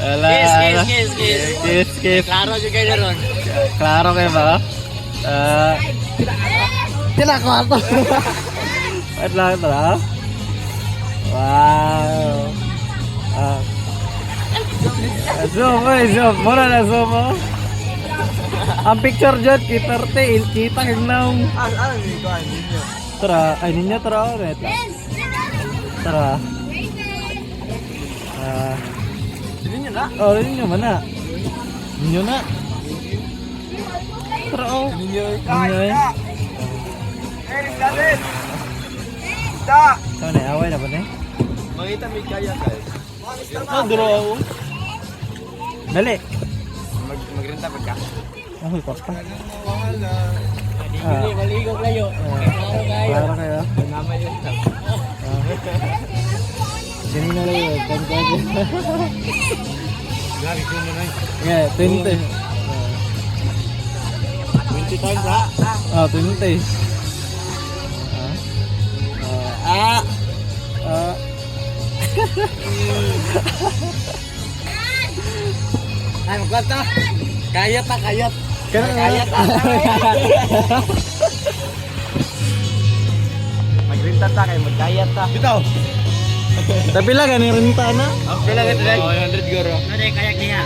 Wala. Kiss. Klaro juga na ron. Klaro kayo ba? Tinakwato. Wait lang ito ha. Wow. Zoom, zoom. Mura na zoom mo. Ang picture dyan, kitarte, kita hignaw. Ano nito? Ano nito? Tara, ay ninyo tara. Wait lang. Tara. Sino nyo na? Oh, ninyo mana. Ninyo na. Tara oh. Ninyo. Ninyo eh. Eric David! Ita! Saan na, away na ba na? Makita may kaya guys. Duro ako. Dali. Magrenta pa ka? Ahoy, pasta. Maligo kayo. Klaro kayo. Nama yun. Ganun na lang yun. Tangkado. Lagi ko mo na yun. Yeah, 20. 20 times ha? 20. Ay, magkwanta. Kayat na, kayat. Kayat na. Magrinta ta kayo, magkayat ta. Bitaw. Tapi lah kan yang renta na. Bilang ito na. 100 euro. Ano yung kayak niya?